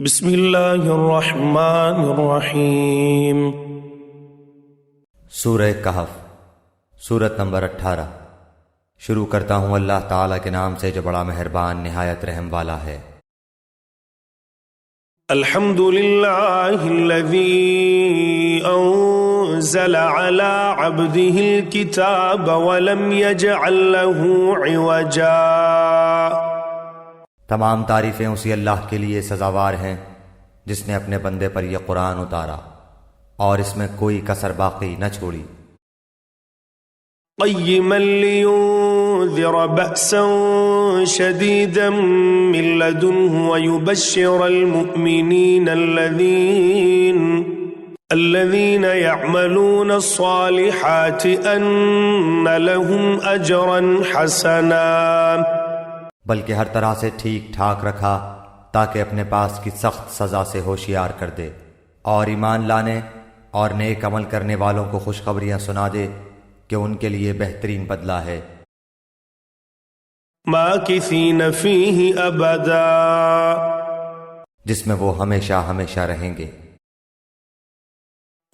بسم اللہ الرحمن الرحیم۔ سورہ کہف، سورت نمبر 18۔ شروع کرتا ہوں اللہ تعالیٰ کے نام سے جو بڑا مہربان نہایت رحم والا ہے۔ الحمد للہ الذی انزل علی عبده الکتاب ولم یجعل له عوجا۔ تمام تعریفیں اسی اللہ کے لیے سزاوار ہیں جس نے اپنے بندے پر یہ قرآن اتارا اور اس میں کوئی کسر باقی نہ چھوڑی۔ قیما لینذر بأسا شدیدا من لدنہ ویبشر المؤمنین الذین یعملون الصالحات ان لهم اجرا حسنا، بلکہ ہر طرح سے ٹھیک ٹھاک رکھا تاکہ اپنے پاس کی سخت سزا سے ہوشیار کر دے، اور ایمان لانے اور نیک عمل کرنے والوں کو خوشخبریاں سنا دے کہ ان کے لیے بہترین بدلہ ہے۔ ماکثین فیہ ابدا، جس میں وہ ہمیشہ ہمیشہ رہیں گے۔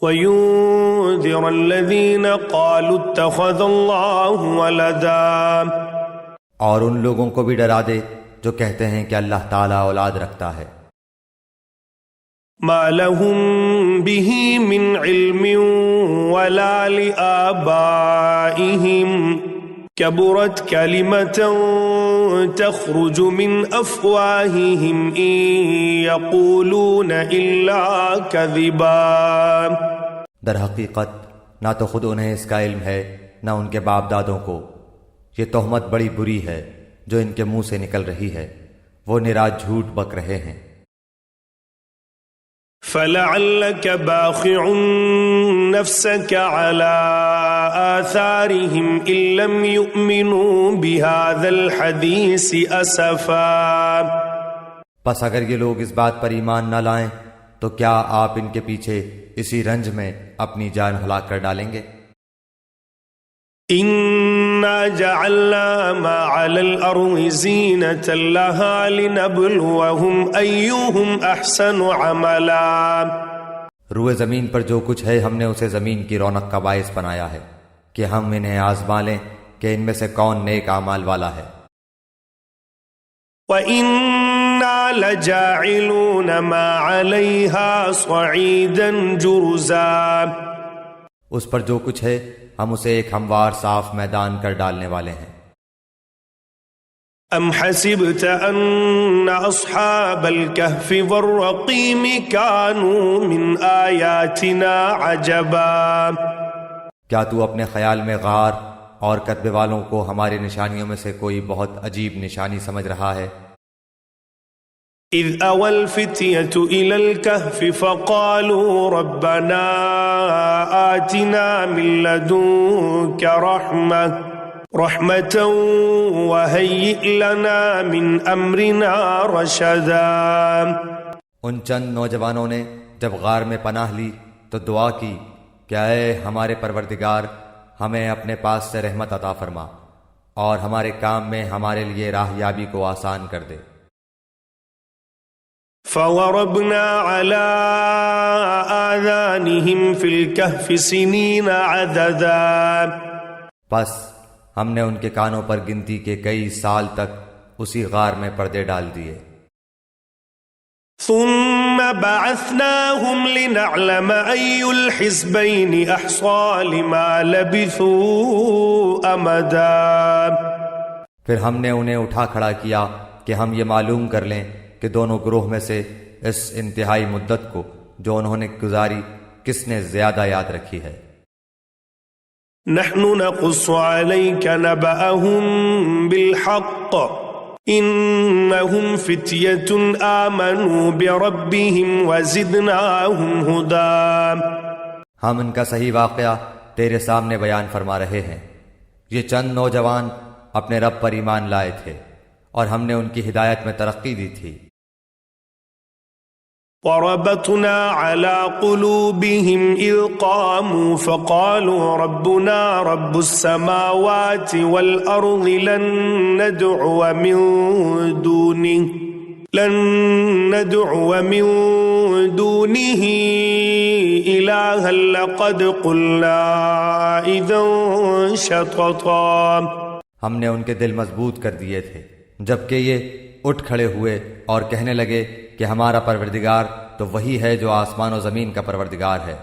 وینذر الذین قالوا اتخذ اللہ ولدا، اور ان لوگوں کو بھی ڈرا دے جو کہتے ہیں کہ اللہ تعالیٰ اولاد رکھتا ہے۔ ما لهم به من علم ولا لآبائهم كبرت كلمة تخرج من أفواههم إن يقولون إلا كذبا۔ در حقیقت نہ تو خود انہیں اس کا علم ہے نہ ان کے باپ دادوں کو، یہ تہمت بڑی بری ہے جو ان کے منہ سے نکل رہی ہے، وہ نرا جھوٹ بک رہے ہیں۔ فَلَعَلَّكَ بَاخِعٌ نَفْسَكَ عَلَىٰ آثَارِهِمْ إِن لَّمْ يُؤْمِنُوا بِهَٰذَا الْحَدِيثِ أَسَفًا۔ پس اگر یہ لوگ اس بات پر ایمان نہ لائیں تو کیا آپ ان کے پیچھے اسی رنج میں اپنی جان ہلاک کر ڈالیں گے؟ إِنَّا جَعَلْنَا مَا عَلَى الْأَرْضِ زِينَةً لَهَا لِنَبْلُوَهُمْ أَيُّهُمْ أَحْسَنُ عَمَلًا۔ روئے زمین پر جو کچھ ہے ہم نے اسے زمین کی رونق کا باعث بنایا ہے کہ ہم انہیں آزما لیں کہ ان میں سے کون نیک اعمال والا ہے۔ وَإِنَّا لَجَاعِلُونَ مَا عَلَيْهَا صَعِيدًا جُرُزًا، اس پر جو کچھ ہے ہم اسے ایک ہموار صاف میدان کر ڈالنے والے ہیں۔ ام حسبت ان اصحاب الكهف والرقیم كانوا من آیاتنا عجبا، کیا تو اپنے خیال میں غار اور کتبے والوں کو ہماری نشانیوں میں سے کوئی بہت عجیب نشانی سمجھ رہا ہے؟ اذ اوى الفتية الى الكهف فقالوا ربنا آتنا من لدنك رحمة وهيئ لنا من امرنا رشدا۔ ان چند نوجوانوں نے جب غار میں پناہ لی تو دعا کی کہ اے ہمارے پروردگار، ہمیں اپنے پاس سے رحمت عطا فرما اور ہمارے کام میں ہمارے لیے راہیابی کو آسان کر دے۔ فَوَرَبْنَا عَلَىٰ آذَانِهِمْ فِي الْكَهْفِ سِنِينَ عَدَدًا، پس ہم نے ان کے کانوں پر گنتی کے کئی سال تک اسی غار میں پردے ڈال دیے۔ ثُمَّ بَعَثْنَاهُمْ لِنَعْلَمَ أَيُّ الْحِزْبَيْنِ أَحْصَىٰ لِمَا لَبِثُوا أَمَدًا، پھر ہم نے انہیں اٹھا کھڑا کیا کہ ہم یہ معلوم کر لیں کہ دونوں گروہ میں سے اس انتہائی مدت کو جو انہوں نے گزاری کس نے زیادہ یاد رکھی ہے۔ نحن نقص عليك نبأهم بالحق إنهم فتية آمنوا بربهم وزدناهم هدى، ہم ان کا صحیح واقعہ تیرے سامنے بیان فرما رہے ہیں، یہ چند نوجوان اپنے رب پر ایمان لائے تھے اور ہم نے ان کی ہدایت میں ترقی دی تھی۔ وَرَبَطْنَا عَلَىٰ قُلُوبِهِمْ إِذْ قَامُوا فَقَالُوا رَبُّنَا رَبُّ السَّمَاوَاتِ وَالْأَرْضِ لَن نَّدْعُوَ مِن دُونِهِ لن ندعو من دونه إلها لقد قلنا إذا شططا. ہم نے ان کے دل مضبوط کر دیے تھے جبکہ یہ اٹھ کھڑے ہوئے اور کہنے لگے کہ ہمارا پروردگار تو وہی ہے جو آسمان و زمین کا پروردگار ہے،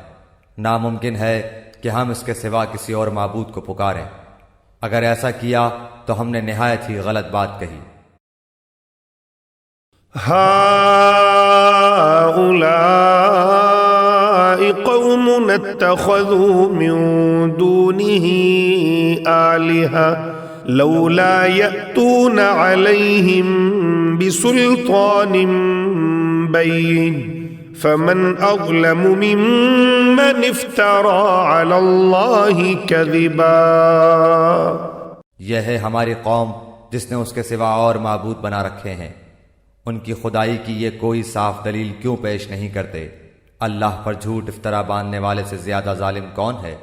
ناممکن ہے کہ ہم اس کے سوا کسی اور معبود کو پکاریں، اگر ایسا کیا تو ہم نے نہایت ہی غلط بات کہی. هؤلاء قوم اتخذوا من دونه آلهة لولا يأتون عليهم بسلطان بين فمن أظلم ممن افترى على الله كذبا. یہ ہے ہماری قوم جس نے اس کے سوا اور معبود بنا رکھے ہیں، ان کی خدائی کی یہ کوئی صاف دلیل کیوں پیش نہیں کرتے؟ اللہ پر جھوٹ افطرا باندھنے والے سے زیادہ ظالم کون ہے؟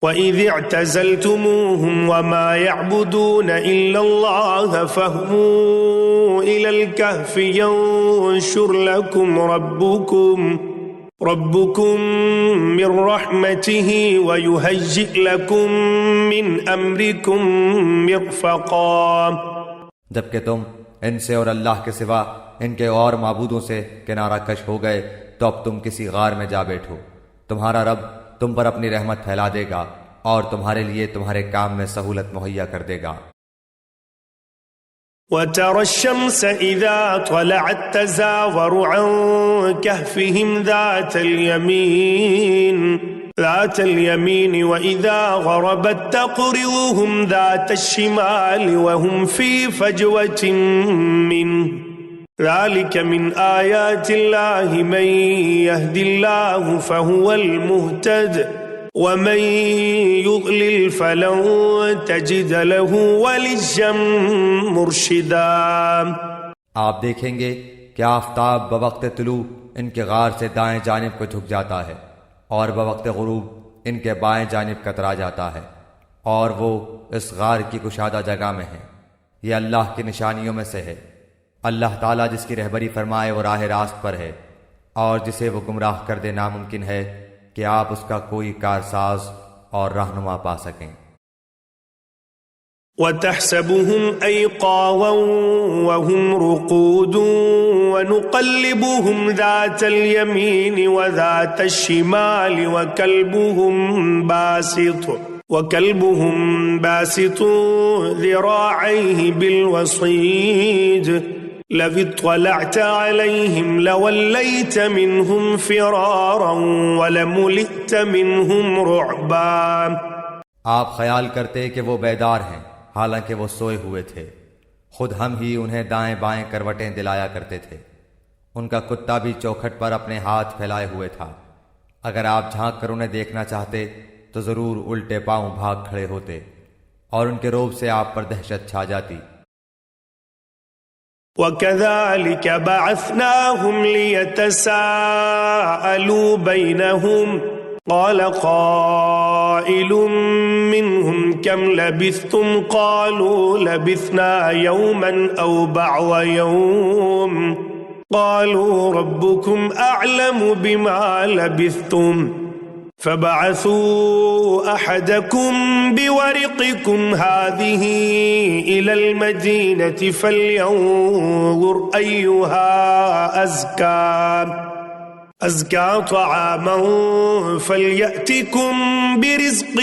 وَإِذِ اعْتَزَلْتُمُوهُمْ وَمَا يَعْبُدُونَ إِلَّا اللَّهَ فَاهْوُوا إِلَى الْكَهْفِ يَنشُرْ لَكُمْ رَبُّكُمْ مِنْ رَحْمَتِهِ وَيُهَيِّئْ لَكُمْ مِنْ أَمْرِكُمْ مِرْفَقًا. جبکہ تم ان سے اور اللہ کے سوا ان کے اور معبودوں سے کنارہ کش ہو گئے تو اب تم کسی غار میں جا بیٹھو، تمہارا رب تم پر اپنی رحمت پھیلا دے گا اور تمہارے لیے تمہارے کام میں سہولت مہیا کر دے گا. وَتَرَى الشَّمْسَ إِذَا طَلَعَتْ تَزَاوَرُ عَنْ كَهْفِهِمْ ذَاتَ الْيَمِينِ وَإِذَا غَرَبَتْ تَقْرِضُهُمْ ذَاتَ الشِّمَالِ وَهُمْ فِي فَجْوَةٍ مِّنْهُ ذَلِكَ مِنْ آيَاتِ اللَّهِ مَنْ يَهْدِ اللَّهُ فَهُوَ الْمُهْتَدِ وَمَنْ يُضْلِلْ فَلَنْ تَجِدَ لَهُ وَلِيًّا مُرْشِدًا. آپ دیکھیں گے کہ آفتاب بوقت طلوع ان کے غار سے دائیں جانب کو جھک جاتا ہے اور بوقت غروب ان کے بائیں جانب کترا جاتا ہے، اور وہ اس غار کی کشادہ جگہ میں ہیں. یہ اللہ کی نشانیوں میں سے ہے. اللہ تعالیٰ جس کی رہبری فرمائے وہ راہ راست پر ہے، اور جسے وہ گمراہ کر دے ناممکن ہے کہ آپ اس کا کوئی کارساز اور رہنما پا سکیں. وَتَحْسَبُهُمْ أَيْقَاظًا وَهُمْ رُقُودٌ وَنُقَلِّبُهُمْ ذَاتَ الْيَمِينِ وَذَاتَ الشِّمَالِ وَكَلْبُهُمْ بَاسِطٌ ذِرَاعَيْهِ بِالْوَصِيدِ لَوِ اطَّلَعْتَ عَلَيْهِمْ لَوَلَّيْتَ مِنْهُمْ فِرَارًا وَلَمُلِئْتَ مِنْهُمْ رُعْبًا. آپ خیال کرتے کہ وہ بیدار ہیں حالانکہ وہ سوئے ہوئے تھے، خود ہم ہی انہیں دائیں بائیں کروٹیں دلایا کرتے تھے. ان کا کتا بھی چوکھٹ پر اپنے ہاتھ پھیلائے ہوئے تھا. اگر آپ جھانک کر انہیں دیکھنا چاہتے تو ضرور الٹے پاؤں بھاگ کھڑے ہوتے اور ان کے روب سے آپ پر دہشت چھا جاتی. وَكَذَلِكَ بَعَثْنَاهُمْ لِيَتَسَاءَلُوا بَيْنَهُمْ قَالَ قَائِلٌ مِّنْهُمْ كَمْ لَبِثْتُمْ قَالُوا لَبِثْنَا يَوْمًا أَوْ بَعْضَ يَوْمٍ قَالُوا رَبُّكُمْ أَعْلَمُ بِمَا لَبِثْتُمْ فَبَعَثُوا أَحَدَكُمْ بِوَرِقِكُمْ هَذِهِ إِلَى الْمَدِينَةِ فَلْيَنظُرْ أَيُّهَا أَزْكَى طَعَامًا فَلْيَأْتِكُمْ بِرِزْقٍ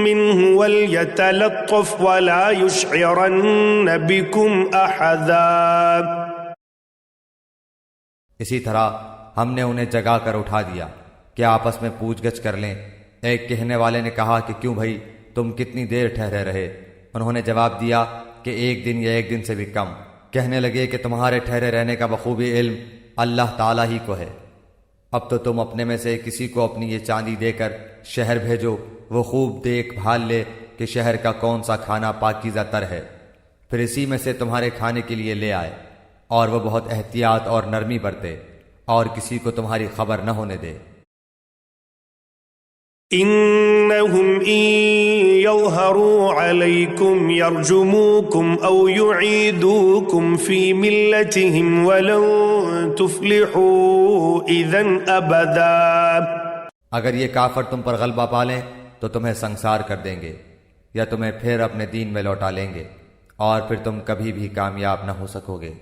مِّنْهُ وَلْيَتَلَطَّفْ وَلَا يُشْعِرَنَّ بِكُمْ أَحَدًا. اسی طرح ہم نے انہیں جگا کر اٹھا دیا کہ آپس میں پوچھ گچھ کر لیں. ایک کہنے والے نے کہا کہ کیوں بھائی تم کتنی دیر ٹھہرے رہے؟ انہوں نے جواب دیا کہ 1 دن یا 1 دن سے بھی کم. کہنے لگے کہ تمہارے ٹھہرے رہنے کا بخوبی علم اللہ تعالیٰ ہی کو ہے. اب تو تم اپنے میں سے کسی کو اپنی یہ چاندی دے کر شہر بھیجو، وہ خوب دیکھ بھال لے کہ شہر کا کون سا کھانا پاکیزہ تر ہے، پھر اسی میں سے تمہارے کھانے کے لیے لے آئے، اور وہ بہت احتیاط اور نرمی برتے اور کسی کو تمہاری خبر نہ ہونے دے. إن إنهم إن يظهروا عليكم يرجموكم أو يعيدوكم في ملتهم ولن تفلحوا إذن أبدا. اگر یہ کافر تم پر غلبہ پالیں تو تمہیں سنسار کر دیں گے یا تمہیں پھر اپنے دین میں لوٹا لیں گے اور پھر تم کبھی بھی کامیاب نہ ہو سکو گے.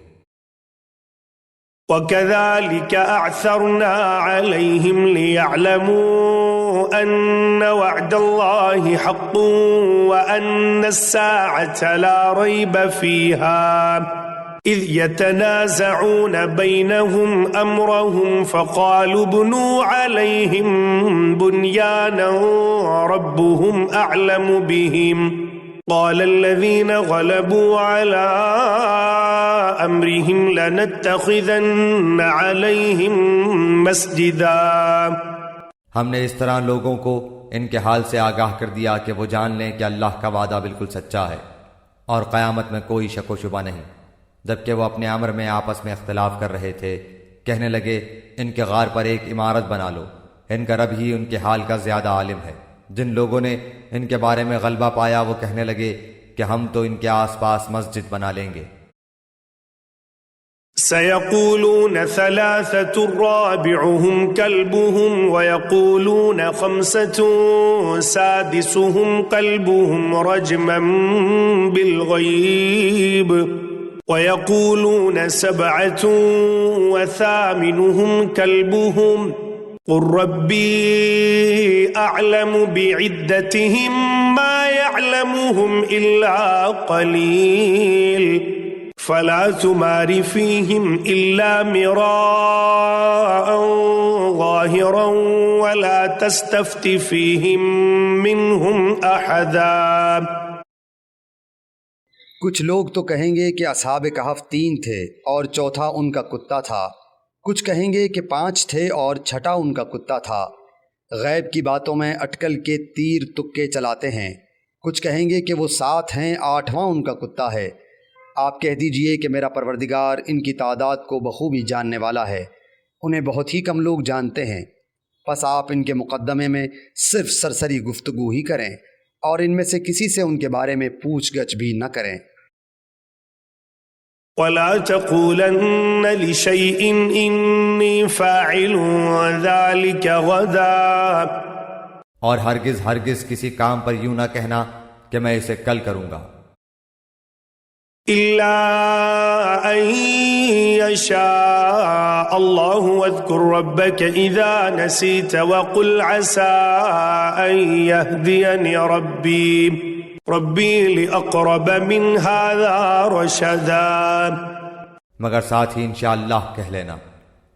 وَكَذَلِكَ أَعْثَرْنَا عَلَيْهِمْ لِيَعْلَمُوا أَنَّ وَعْدَ اللَّهِ حَقٌّ وَأَنَّ السَّاعَةَ لَا رَيْبَ فِيهَا إِذْ يَتَنَازَعُونَ بَيْنَهُمْ أَمْرَهُمْ فَقَالُوا ابْنُوا عَلَيْهِمْ بُنْيَانًا رَبُّهُمْ أَعْلَمُ بِهِمْ قال الذين غلبوا على أمرهم لنتخذن عليهم مسجدا. ہم نے اس طرح لوگوں کو ان کے حال سے آگاہ کر دیا کہ وہ جان لیں کہ اللہ کا وعدہ بالکل سچا ہے اور قیامت میں کوئی شک و شبہ نہیں. جبکہ وہ اپنے امر میں آپس میں اختلاف کر رہے تھے، کہنے لگے ان کے غار پر ایک عمارت بنا لو، ان کا رب ہی ان کے حال کا زیادہ عالم ہے. جن لوگوں نے ان کے بارے میں غلبہ پایا وہ کہنے لگے کہ ہم تو ان کے آس پاس مسجد بنا لیں گے. سيقولون ثلاثة رابعهم كلبهم ويقولون خمسة سادسهم كلبهم رجما بالغيب ويقولون سبعة وثامنهم كلبهم قل ربي أعلم بعدتهم ما يعلمهم إلا قليل فلا تمار فيهم إلا مراء ظاهرا ولا تستفت فيهم منهم أحدا. کچھ لوگ تو کہیں گے کہ اصحاب کہف 3 تھے اور چوتھا ان کا کتا تھا، کچھ کہیں گے کہ 5 تھے اور چھٹا ان کا کتا تھا. غیب کی باتوں میں اٹکل کے تیر تکے چلاتے ہیں. کچھ کہیں گے کہ وہ 7 ہیں، 8واں ان کا کتا ہے. آپ کہہ دیجئے کہ میرا پروردگار ان کی تعداد کو بخوبی جاننے والا ہے، انہیں بہت ہی کم لوگ جانتے ہیں. پس آپ ان کے مقدمے میں صرف سرسری گفتگو ہی کریں اور ان میں سے کسی سے ان کے بارے میں پوچھ گچھ بھی نہ کریں. ولا تقولن لشيء إني فاعل ذلك غدا. اور ہرگز ہرگز کسی کام پر یوں نہ کہنا کہ میں اسے کل کروں گا. إلا أن يشاء الله واذكر ربك إذا نسيت وقل عسى أن يهديني ربي لأقرب من هذا رشدا. مگر ساتھ ہی انشاءاللہ کہہ لینا،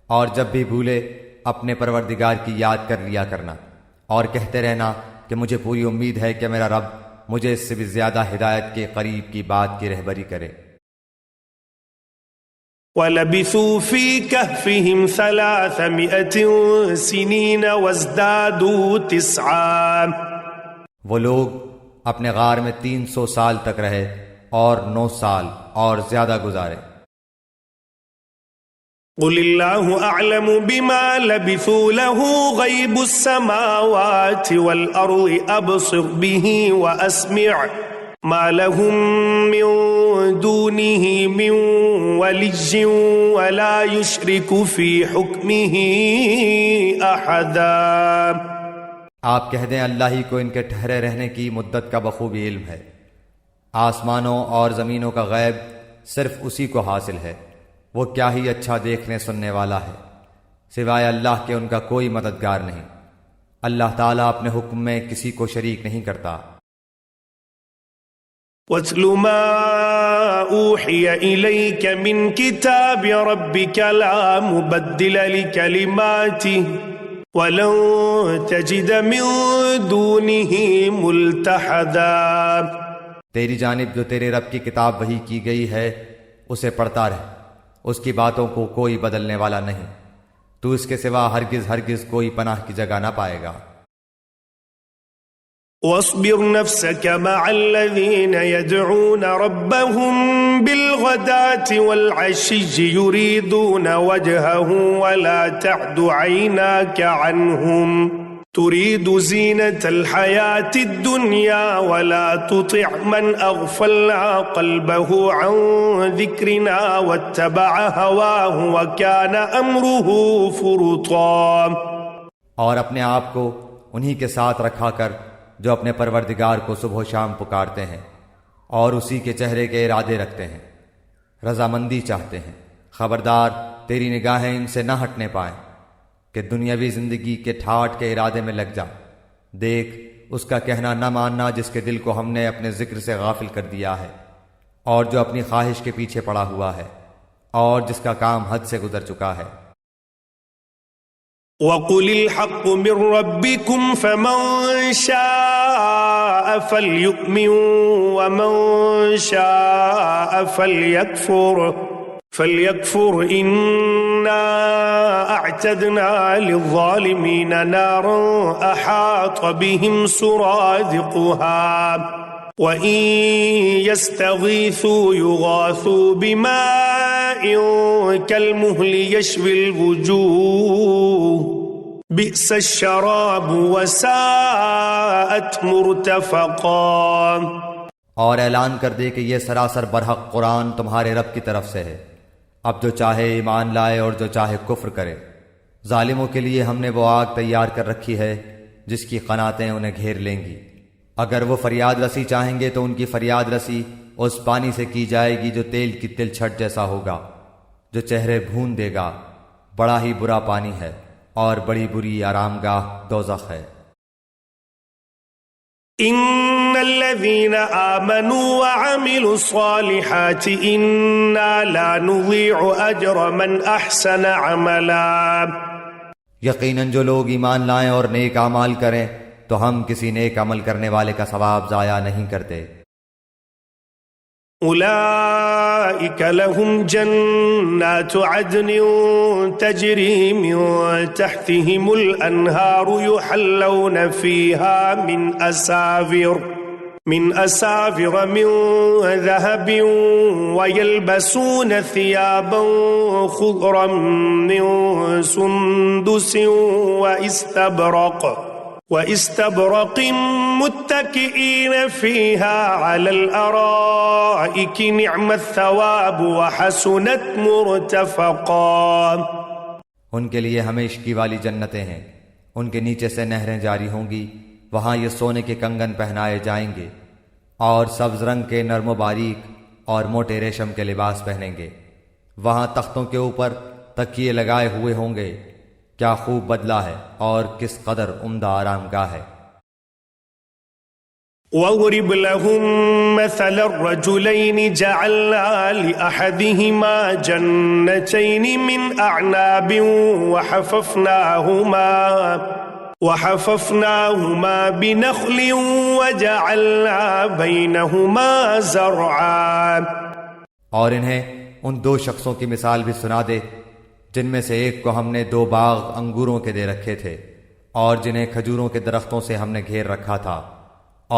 اور جب بھی بھولے اپنے پروردگار کی یاد کر لیا کرنا اور کہتے رہنا کہ مجھے پوری امید ہے کہ میرا رب مجھے اس سے بھی زیادہ ہدایت کے قریب کی بات کی رہبری کرے. وَلَبِثُوا فِي كَهْفِهِمْ 300 سِنِينَ وَازْدَادُوا 9. وہ لوگ اپنے غار میں 300 سال تک رہے اور 9 سال اور زیادہ گزارے. قُلِ اللَّهُ أَعْلَمُ بِمَا لَبِثُوا لَهُ غَيْبُ السَّمَاوَاتِ وَالْأَرْضِ أَبْصِرْ بِهِ وَأَسْمِعْ مَا لَهُم مِّن دُونِهِ مِّن وَلِيٍّ وَلَا يُشْرِكُ فِي حُكْمِهِ أَحَدًا. آپ کہہ دیں اللہ ہی کو ان کے ٹھہرے رہنے کی مدت کا بخوبی علم ہے. آسمانوں اور زمینوں کا غیب صرف اسی کو حاصل ہے، وہ کیا ہی اچھا دیکھنے سننے والا ہے. سوائے اللہ کے ان کا کوئی مددگار نہیں. اللہ تعالیٰ اپنے حکم میں کسی کو شریک نہیں کرتا. وَاتْلُ مَا أُوحِيَ إِلَيْكَ مِنْ كِتَابِ رَبِّكَ لَا مُبَدِّلَ لِكَلِمَاتِهِ وَلَن تَجِدَ مِن دُونِهِ مُلْتَحَدًا. تیری جانب جو تیرے رب کی کتاب وحی کی گئی ہے اسے پڑھتا رہ، اس کی باتوں کو کوئی بدلنے والا نہیں، تو اس کے سوا ہرگز ہرگز کوئی پناہ کی جگہ نہ پائے گا. واصبر نفسك مع الذين يدعون ربهم بالغداة والعشي يريدون وجهه ولا تعد عيناك عنهم تريد زينة الحياة الدنيا ولا تطع من أغفلنا قلبه عن ذكرنا واتبع هواه وكان أمره فرطا۔ اور اپنے آپ کو انہی کے ساتھ رکھا کر جو اپنے پروردگار کو صبح و شام پکارتے ہیں اور اسی کے چہرے کے ارادے رکھتے ہیں، رضامندی چاہتے ہیں، خبردار تیری نگاہیں ان سے نہ ہٹنے پائیں کہ دنیاوی زندگی کے ٹھاٹھ کے ارادے میں لگ جا۔ دیکھ اس کا کہنا نہ ماننا جس کے دل کو ہم نے اپنے ذکر سے غافل کر دیا ہے، اور جو اپنی خواہش کے پیچھے پڑا ہوا ہے، اور جس کا کام حد سے گزر چکا ہے۔ وَقُلِ الْحَقُّ مِنْ رَبِّكُمْ فَمَنْ شَاءَ فَلْيُؤْمِنْ وَمَنْ شَاءَ فَلْيَكْفُرْ إِنَّا أَعْتَدْنَا لِلظَّالِمِينَ نَارًا أَحَاطَ بِهِمْ سُرَادِقُهَا وَإِن يَسْتَغِيثُوا يُغَاثُوا بِمَاءٍ كَالْمُهْلِ يَشْوِي الْوُجُوهَ بِئْسَ الشَّرَابُ وَسَاءَتْ مُرْتَفَقًا۔ اور اعلان کر دے کہ یہ سراسر برحق قرآن تمہارے رب کی طرف سے ہے۔ اب جو چاہے ایمان لائے اور جو چاہے کفر کرے۔ ظالموں کے لیے ہم نے وہ آگ تیار کر رکھی ہے جس کی قناتیں انہیں گھیر لیں گی۔ اگر وہ فریاد رسی چاہیں گے تو ان کی فریاد رسی اس پانی سے کی جائے گی جو تیل کی تل چھٹ جیسا ہوگا، جو چہرے بھون دے گا۔ بڑا ہی برا پانی ہے اور بڑی بری آرامگاہ دوزخ ہے۔ ان الذين آمنوا وعملوا الصالحات انا لا نضيع اجر من احسن عملا۔ یقیناً جو لوگ ایمان لائیں اور نیک اعمال کریں تو ہم کسی نیک عمل کرنے والے کا ثواب ضائع نہیں کرتے۔ اولئك لهم جنات عدن تجري من تحتهم الانهار يحلون فيها من اساور من ذهب ويلبسون ثيابا خضرا من سندس واستبرق متكئين فيها على الارائك نعم الثواب وحسنت مرتفقا۔ ان کے لیے ہمیشگی والی جنتیں ہیں، ان کے نیچے سے نہریں جاری ہوں گی، وہاں یہ سونے کے کنگن پہنائے جائیں گے اور سبز رنگ کے نرم و باریک اور موٹے ریشم کے لباس پہنیں گے۔ وہاں تختوں کے اوپر تکیے لگائے ہوئے ہوں گے۔ کیا خوب بدلہ ہے اور کس قدر عمدہ آرام گاہ ہے۔ وَاضْرِبْ لَهُم مَّثَلَ الرَّجُلَيْنِ جَعَلْنَا لِأَحَدِهِمَا جَنَّتَيْنِ مِنْ أَعْنَابٍ وَحَفَفْنَاهُمَا بِنَخْلٍ وَجَعَلْنَا بَيْنَهُمَا زَرْعًا۔ اور انہیں ان دو شخصوں کی مثال بھی سنا دے جن میں سے ایک کو ہم نے 2 باغ انگوروں کے دے رکھے تھے اور جنہیں کھجوروں کے درختوں سے ہم نے گھیر رکھا تھا،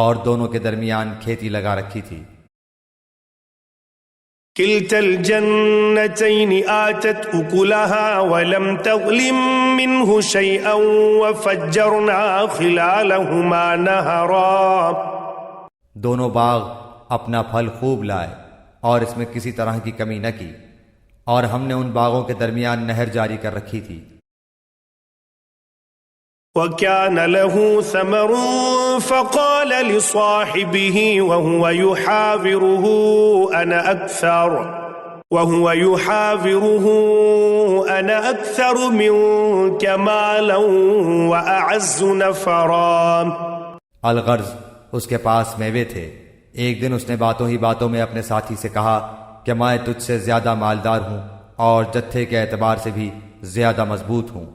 اور دونوں کے درمیان کھیتی لگا رکھی تھی۔ كلتا الجنتين آتت أكلها ولم تظلم منه شيئا وفجرنا خلالهما نهرا۔ دونوں باغ اپنا پھل خوب لائے اور اس میں کسی طرح کی کمی نہ کی، اور ہم نے ان باغوں کے درمیان نہر جاری کر رکھی تھی۔ وَكَانَ لَهُ ثَمَرٌ فَقَالَ لِصَاحِبِهِ وَهُوَ يُحَاوِرُهُ أَنَا أَكْثَرُ مِنكَ مَالًا وَأَعَزُّ نَفَرًا۔ الغرض اس کے پاس میوے تھے۔ ایک دن اس نے باتوں ہی باتوں میں اپنے ساتھی سے کہا کہ میں تجھ سے زیادہ مالدار ہوں اور جتھے کے اعتبار سے بھی زیادہ مضبوط ہوں۔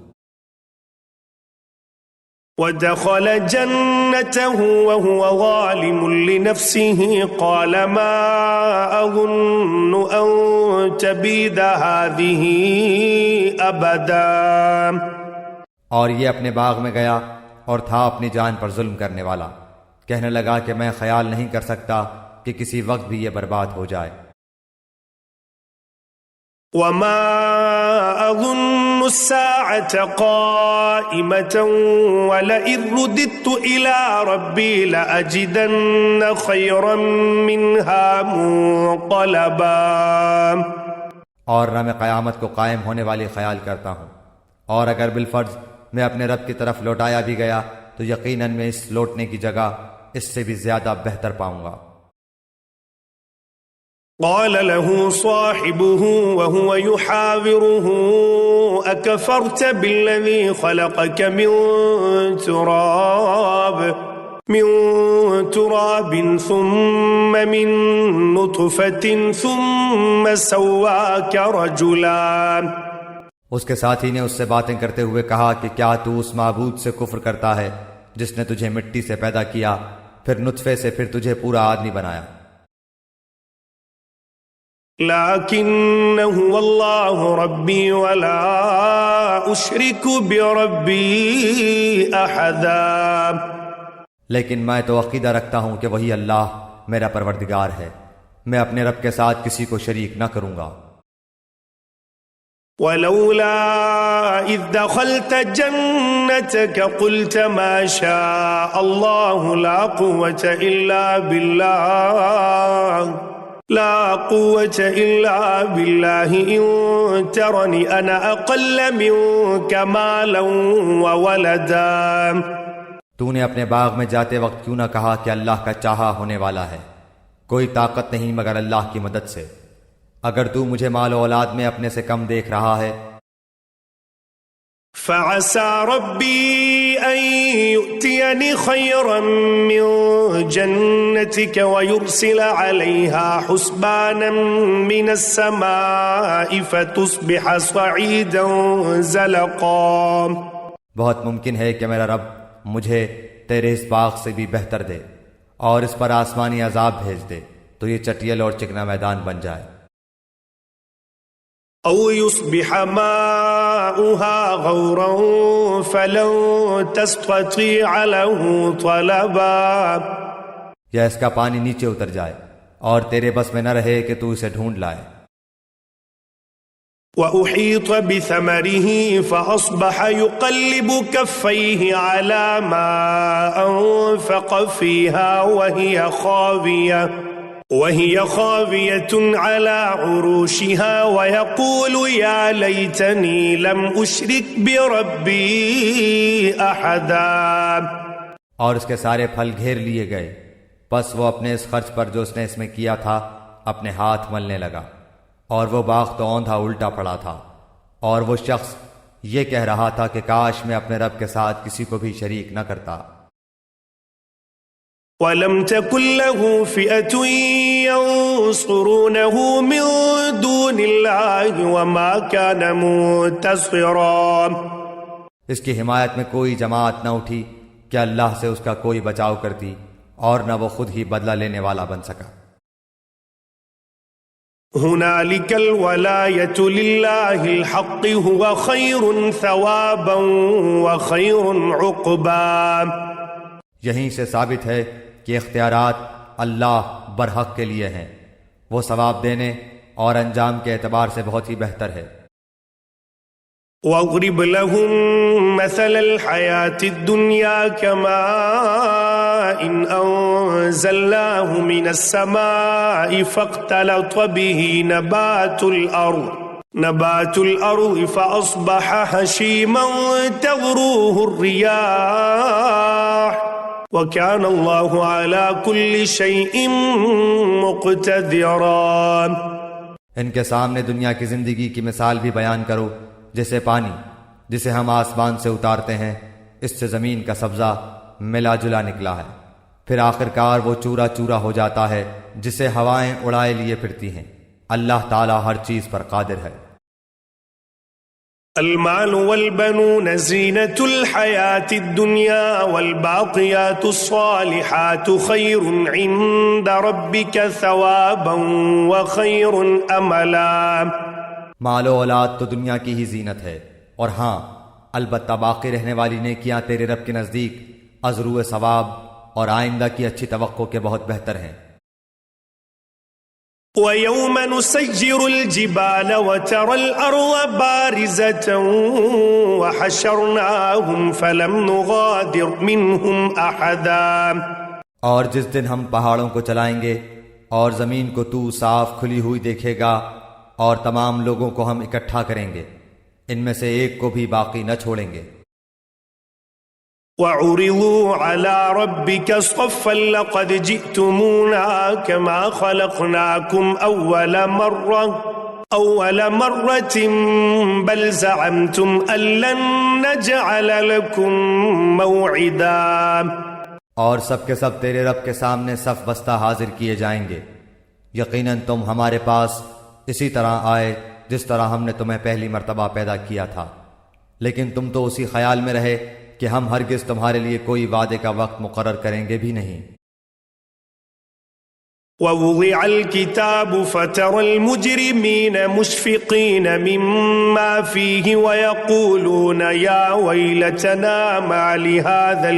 وَدَخَلَ جَنَّتَهُ وَهُوَ ظَالِمٌ لِنَفْسِهِ قَالَ مَا أَظُنُّ أَن تَبِيدَ هَٰذِهِ أَبَدًا۔ اور یہ اپنے باغ میں گیا اور تھا اپنی جان پر ظلم کرنے والا، کہنے لگا کہ میں خیال نہیں کر سکتا کہ کسی وقت بھی یہ برباد ہو جائے۔ وما أظن الساعة قائمة ولئن رددت إلى ربي لأجدن خيرا منها منقلبا، اور نہ میں قیامت کو قائم ہونے والی خیال کرتا ہوں، اور اگر بالفرض میں اپنے رب کی طرف لوٹایا بھی گیا تو یقیناً میں اس لوٹنے کی جگہ اس سے بھی زیادہ بہتر پاؤں گا۔ قال له صاحبه وهو يحاوره أكفرت بالذي خلقك من تراب ثم من نطفة ثم سواك رجلا۔ اس کے ساتھی نے اس سے باتیں کرتے ہوئے کہا کہ کیا تو اس معبود سے کفر کرتا ہے جس نے تجھے مٹی سے پیدا کیا، پھر نطفے سے، پھر تجھے پورا آدمی بنایا؟ لكن هو الله ربي ولا أشرك بربي أحدا، لیکن میں تو عقیدہ رکھتا ہوں کہ وہی اللہ میرا پروردگار ہے، میں اپنے رب کے ساتھ کسی کو شریک نہ کروں گا۔ ولولا إذ دخلت جنتك قلت ما شاء الله لا قوة إلا بالله إن ترني أنا أقل منك مالا وولدا۔ تو نے اپنے باغ میں جاتے وقت کیوں نہ کہا کہ اللہ کا چاہا ہونے والا ہے، کوئی طاقت نہیں مگر اللہ کی مدد سے، اگر تو مجھے مال و اولاد میں اپنے سے کم دیکھ رہا ہے۔ فعسى ربي أن يؤتيني خيرا من جنتك ويرسل عليها حسبانا من السماء فتصبح صعيدا زلقا۔ بہت ممکن ہے کہ میرا رب مجھے تیرے اس باغ سے بھی بہتر دے اور اس پر آسمانی عذاب بھیج دے تو یہ چٹیل اور چکنا میدان بن جائے۔ أو يصبح ماؤها غورا فلن تستطيع له طلبا، یا اس کا پانی نیچے اتر جائے اور تیرے بس میں نہ رہے کہ تو اسے ڈھونڈ لائے۔ وأحيط بثمره فأصبح يقلب كفيه على ما أنفق فيها وهي خاوية على عروشها ويقول يا ليتني لم أشرك بربي أحدا۔ اور اس کے سارے پھل گھیر لیے گئے، پس وہ اپنے اس خرچ پر جو اس نے اس میں کیا تھا اپنے ہاتھ ملنے لگا، اور وہ باغ تو اوندھا الٹا پڑا تھا، اور وہ شخص یہ کہہ رہا تھا کہ کاش میں اپنے رب کے ساتھ کسی کو بھی شریک نہ کرتا۔ وَلَمْ تَكُنْ لَهُ فِئَةٌ يَنصُرُونَهُ مِن دُونِ اللَّهِ وَمَا كَانَ مُنتَصِرًا، اس کی حمایت میں کوئی جماعت نہ اٹھی کہ اللہ سے اس کا کوئی بچاؤ کرتی، اور نہ وہ خود ہی بدلہ لینے والا بن سکا۔ هُنَالِكَ الْوَلَایَةُ لِلَّهِ الْحَقِّ هُوَ خَيْرٌ ثَوَابًا وَخَيْرٌ عُقْبًا، یہیں سے ثابت ہے کہ اختیارات اللہ برحق کے لیے ہیں، وہ ثواب دینے اور انجام کے اعتبار سے بہت ہی بہتر ہے۔ وَاضْرِبْ لَهُم مَّثَلَ الْحَيَاةِ الدُّنْيَا كَمَاءٍ أَنزَلْنَاهُ مِنَ السَّمَاءِ فَاخْتَلَطَ بِهِ نَبَاتُ الْأَرْضِ فَأَصْبَحَ هَشِيمًا تَذْرُوهُ الرِّيَاحُ وَكَانَ اللَّهُ عَلَى كُلِّ شَيْءٍ مُقْتَدِرًا۔ ان کے سامنے دنیا کی زندگی کی مثال بھی بیان کرو، جیسے پانی جسے ہم آسمان سے اتارتے ہیں، اس سے زمین کا سبزہ ملا جلا نکلا ہے، پھر آخرکار وہ چورا چورا ہو جاتا ہے جسے ہوائیں اڑائے لیے پھرتی ہیں۔ اللہ تعالی ہر چیز پر قادر ہے۔ المال والبنون زینة الحیاة الدنیا والباقیات الصالحات خیر عند ربک ثوابا وخیر املا۔ مال و اولاد تو دنیا کی ہی زینت ہے، اور ہاں البتہ باقی رہنے والی نیکیاں تیرے رب کے نزدیک ازرو ثواب اور آئندہ کی اچھی توقع کے بہت بہتر ہیں۔ ويوم نسير الجبال وترى الأرض بارزة وحشرناهم فلم نغادر منهم أحدا. اور جس دن ہم پہاڑوں کو چلائیں گے اور زمین کو تو صاف کھلی ہوئی دیکھے گا اور تمام لوگوں کو ہم اکٹھا کریں گے، ان میں سے ایک کو بھی باقی نہ چھوڑیں گے. وعرضوا على ربك صفا لقد جئتمونا كما خلقناكم أول مرة بل زعمتم أن لن نجعل لكم موعدا. اور سب کے سب تیرے رب کے سامنے صف بستہ حاضر کیے جائیں گے. یقیناً تم ہمارے پاس اسی طرح آئے جس طرح ہم نے تمہیں پہلی مرتبہ پیدا کیا تھا، لیکن تم تو اسی خیال میں رہے کہ ہم ہرگز تمہارے لیے کوئی وعدے کا وقت مقرر کریں گے بھی نہیں. ووضع الكتاب فترى المجرمين مشفقين مما فيه ويقولون يا ويلتنا ما لهذا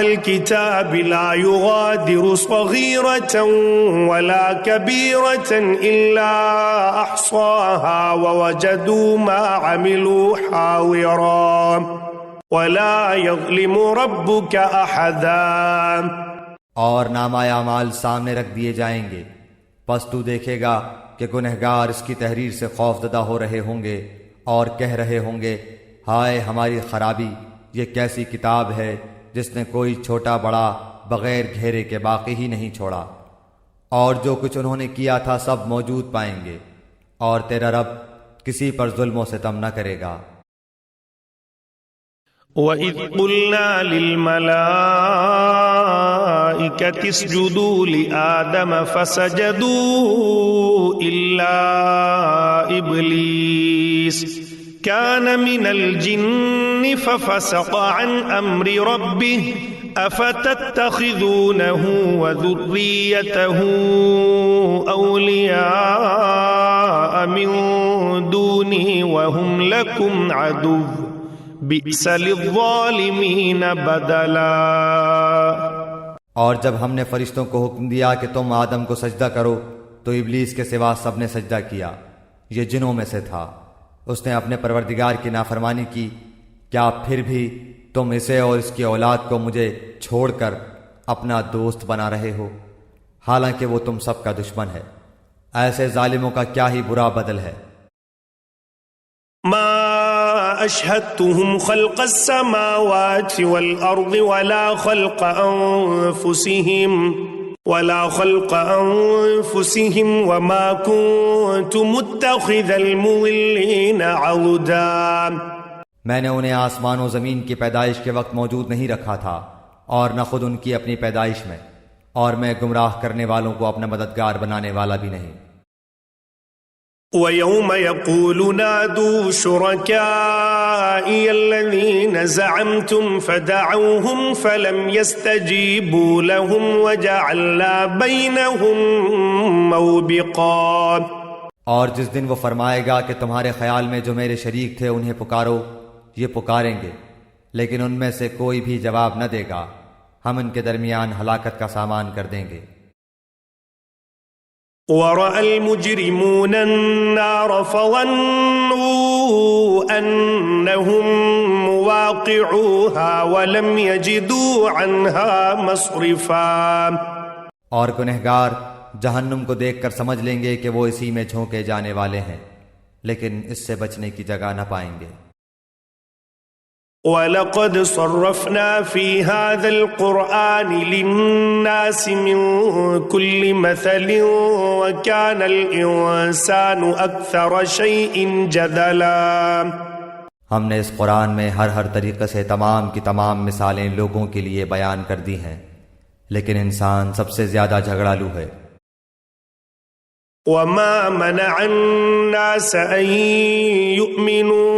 الكتاب لا يغادر صغيرة ولا كبيرة إلا أحصاها ووجدوا ما عملوا حاضرا ولا يظلم ربك أحدا. اور نامہ اعمال سامنے رکھ دیے جائیں گے، پس تو دیکھے گا کہ گنہگار اس کی تحریر سے خوف زدہ ہو رہے ہوں گے اور کہہ رہے ہوں گے ہائے ہماری خرابی، یہ کیسی کتاب ہے جس نے کوئی چھوٹا بڑا بغیر گھیرے کے باقی ہی نہیں چھوڑا، اور جو کچھ انہوں نے کیا تھا سب موجود پائیں گے، اور تیرا رب کسی پر ظلم و ستم نہ کرے گا. وَإِذْ قُلْنَا لِلْمَلَائِكَةِ اسْجُدُوا لِآدَمَ فَسَجَدُوا إِلَّا إِبْلِيسَ كَانَ مِنَ الْجِنِّ فَفَسَقَ عَنْ أَمْرِ رَبِّهِ أَفَتَتَّخِذُونَهُ وَذُرِّيَّتَهُ أَوْلِيَاءَ مِن دُونِي وَهُمْ لَكُمْ عَدُوٌّ بئس للظالمین بدلا. اور جب ہم نے فرشتوں کو حکم دیا کہ تم آدم کو سجدہ کرو تو ابلیس کے سوا سب نے سجدہ کیا، یہ جنوں میں سے تھا. اس نے اپنے پروردگار کی نافرمانی کی. کیا پھر بھی تم اسے اور اس کی اولاد کو مجھے چھوڑ کر اپنا دوست بنا رہے ہو، حالانکہ وہ تم سب کا دشمن ہے. ایسے ظالموں کا کیا ہی برا بدل ہے. ما أشهدتهم خلق السماوات والأرض ولا خلق أنفسهم وما كنت متخذ المضلين عضدا. میں نے انہیں آسمان و زمین کی پیدائش کے وقت موجود نہیں رکھا تھا اور نہ خود ان کی اپنی پیدائش میں، اور میں گمراہ کرنے والوں کو اپنا مددگار بنانے والا بھی نہیں. وَيَوْمَ يَقُولُ نَادُوا شُرَكَائِيَ الَّذِينَ زَعَمْتُمْ فَدَعَوْهُمْ فَلَمْ يَسْتَجِيبُوا لَهُمْ وَجَعَلْنَا بَيْنَهُمْ مَوْبِقًا. اور جس دن وہ فرمائے گا کہ تمہارے خیال میں جو میرے شریک تھے انہیں پکارو، یہ پکاریں گے لیکن ان میں سے کوئی بھی جواب نہ دے گا، ہم ان کے درمیان ہلاکت کا سامان کر دیں گے. وَرَأَى الْمُجْرِمُونَ النَّارَ فَظَنُّوا أَنَّهُمْ مُوَاقِعُوهَا وَلَمْ يَجِدُوا عَنْهَا مَصْرِفًا. اور گنہگار جہنم کو دیکھ کر سمجھ لیں گے کہ وہ اسی میں جھونکے جانے والے ہیں، لیکن اس سے بچنے کی جگہ نہ پائیں گے. وَلَقَدْ صَرَّفْنَا فِي هَذَا الْقُرْآنِ لِلنَّاسِ مِنْ كُلِّ مَثَلٍ وَكَانَ الْإِنسَانُ أَكْثَرَ شَيْءٍ جَدَلًا. ہم نے اس قرآن میں ہر طریقے سے تمام کی تمام مثالیں لوگوں کے لیے بیان کر دی ہیں، لیکن انسان سب سے زیادہ جھگڑالو ہے. وَمَا مَنَعَ النَّاسَ أَن يُؤْمِنُوا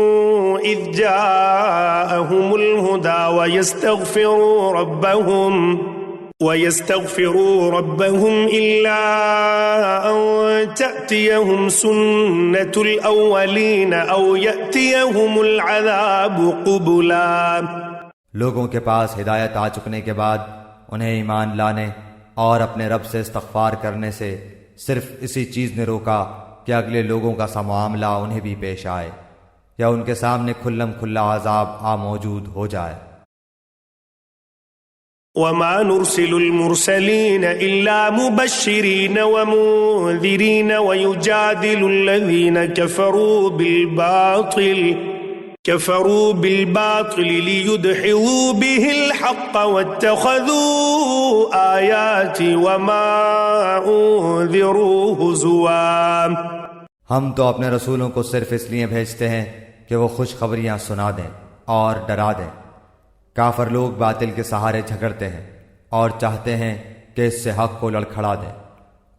إِذْ جَاءَهُمُ الْهُدَى وَيَسْتَغْفِرُوا رَبَّهُمْ إِلَّا أَن تَأْتِيَهُمْ سُنَّةُ الْأَوَّلِينَ أَوْ يَأْتِيَهُمُ الْعَذَابُ قُبُلًا. لوگوں کے پاس ہدایت آ چکنے کے بعد انہیں ایمان لانے اور اپنے رب سے استغفار کرنے سے صرف اسی چیز نے روکا کہ اگلے لوگوں کا سا معاملہ انہیں بھی پیش آئے یا ان کے سامنے کھلم کھلا عذاب موجود ہو جائے۔ وما نرسل المرسلين إلا مبشرين ومنذرين ويجادل الذين كفروا بالباطل ليدحضوا به الحق واتخذوا آياتي وما أنذروا هزوا۔ ہم تو اپنے رسولوں کو صرف اس لیے بھیجتے ہیں کہ وہ خوشخبریاں سنا دیں اور ڈرا دیں۔ کافر لوگ باطل کے سہارے جھگڑتے ہیں اور چاہتے ہیں کہ اس سے حق کو لڑکھڑا دیں۔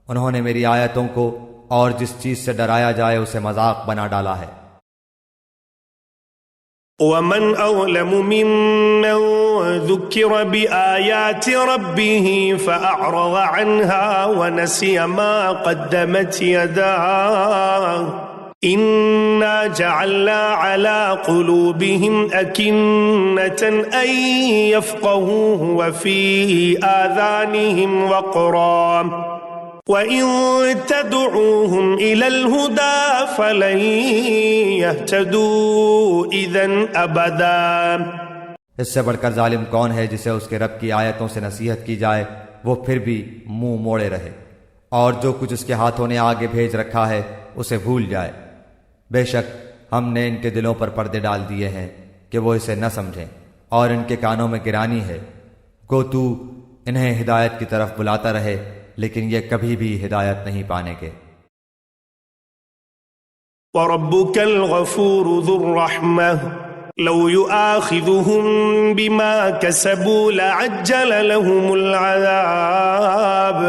انہوں نے میری آیتوں کو اور جس چیز سے ڈرایا جائے اسے مذاق بنا ڈالا ہے۔ ومن أظلم ممن ذكر بآيات ربه فأعرض عنها ونسي ما قدمت يداه إنا جعلنا على قلوبهم أكنة أن يفقهوه وفي آذانهم وقرا وَإِن تَدْعُوهُمْ إِلَى الْهُدَى فَلَن يَهْتَدُوا إِذًا أَبَدًا۔ اس سے بڑھ کر ظالم کون ہے جسے اس کے رب کی آیتوں سے نصیحت کی جائے وہ پھر بھی منہ موڑے رہے اور جو کچھ اس کے ہاتھوں نے آگے بھیج رکھا ہے اسے بھول جائے۔ بے شک ہم نے ان کے دلوں پر پردے ڈال دیے ہیں کہ وہ اسے نہ سمجھیں اور ان کے کانوں میں گرانی ہے۔ گو تو انہیں ہدایت کی طرف بلاتا رہے لیکن یہ کبھی بھی ہدایت نہیں پانے کے۔ وَرَبُّكَ الْغَفُورُ ذُو الرَّحْمَةِ لَوْ يُؤَاخِذُهُم بِمَا كَسَبُوا لَعَجَّلَ لَهُمُ الْعَذَابَ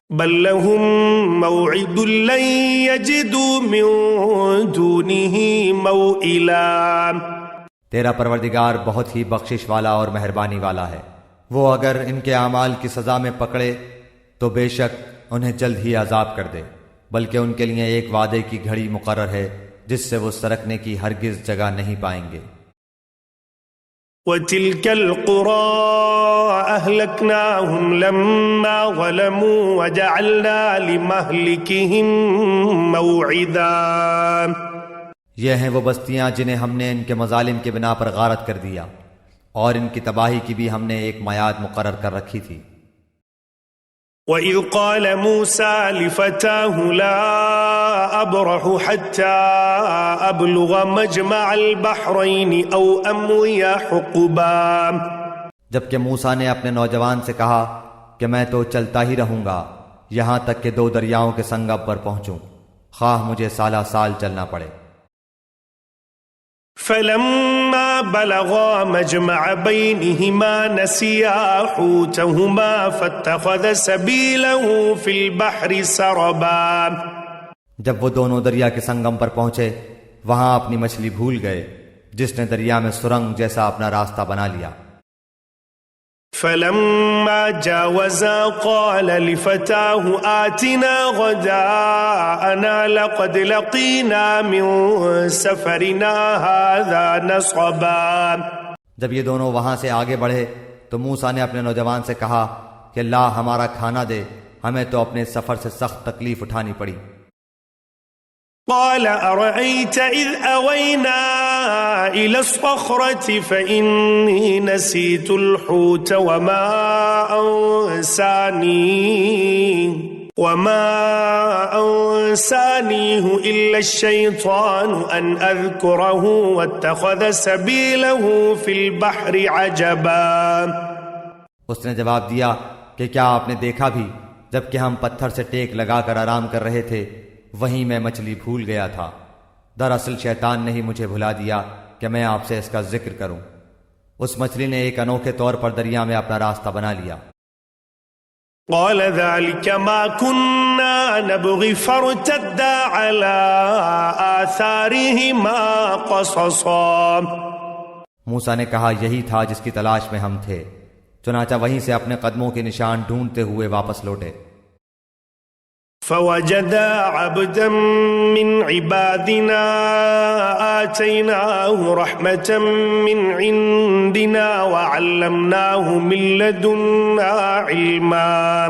بَل لَّهُم مَّوْعِدٌ لَّن يَجِدُوا مِن دُونِهِ مَوْئِلًا۔ تیرا پروردگار بہت ہی بخشش والا اور مہربانی والا ہے، وہ اگر ان کے اعمال کی سزا میں پکڑے تو بے شک انہیں جلد ہی عذاب کر دے، بلکہ ان کے لیے ایک وعدے کی گھڑی مقرر ہے جس سے وہ سرکنے کی ہرگز جگہ نہیں پائیں گے۔ وَتِلْكَ الْقُرَىٰ أَهْلَكْنَاهُمْ لَمَّا ظَلَمُوا وَجَعَلْنَا لِمَهْلِكِهِم مَّوْعِدًا۔ یہ ہیں وہ بستیاں جنہیں ہم نے ان کے مظالم کے بنا پر غارت کر دیا اور ان کی تباہی کی بھی ہم نے ایک میعاد مقرر کر رکھی تھی۔ وَإِذْ قَالَ مُوسَىٰ لِفَتَاهُ لَا أَبْرَحُ حَتَّىٰ أَبْلُغَ مَجْمَعَ الْبَحْرَيْنِ أَوْ أَمْضِيَ حُقُبًا۔ جبکہ موسیٰ نے اپنے نوجوان سے کہا کہ میں تو چلتا ہی رہوں گا یہاں تک کہ دو دریاؤں کے سنگم پر پہنچوں، خواہ مجھے سالہ سال چلنا پڑے۔ فَلَمَّا بَلَغَا مَجْمَعَ بَيْنِهِمَا نَسِيَا حُوتَهُمَا فَاتَّخَذَ سَبِيلَهُ فِي الْبَحْرِ سَرَبًا۔ جب وہ دونوں دریا کے سنگم پر پہنچے وہاں اپنی مچھلی بھول گئے، جس نے دریا میں سرنگ جیسا اپنا راستہ بنا لیا۔ فَلَمَّا جَاوَزَا قَالَ لِفَتَاهُ آتِنَا غَدَاءَنَا لَقَدْ لَقِينَا مِن سَفَرِنَا هَٰذَا نَصَبًا۔ جب یہ دونوں وہاں سے آگے بڑھے تو موسیٰ نے اپنے نوجوان سے کہا کہ لا ہمارا کھانا دے، ہمیں تو اپنے سفر سے سخت تکلیف اٹھانی پڑی۔ قال أرأيت إذ أوينا إلى الصخرة فإني نسيت الحوت وما أنسانيه إلا الشيطان أن أذكره واتخذ سبيله في البحر عجبا۔ اس نے جواب دیا کہ کیا آپ نے دیکھا بھی جبکہ ہم پتھر سے ٹیک لگا کر آرام کر رہے تھے وہیں میں مچھلی بھول گیا تھا، دراصل شیطان نے ہی مجھے بھلا دیا کہ میں آپ سے اس کا ذکر کروں۔ اس مچھلی نے ایک انوکھے طور پر دریا میں اپنا راستہ بنا لیا۔ قال ذلك ما كنا نبغي فارتدا على آثارهما قصصا۔ موسیٰ نے کہا یہی تھا جس کی تلاش میں ہم تھے، چنانچہ وہیں سے اپنے قدموں کے نشان ڈھونڈتے ہوئے واپس لوٹے۔ فوجدا عبدا من عبادنا آتيناه رحمة من عندنا وعلمناه من لدنا علما.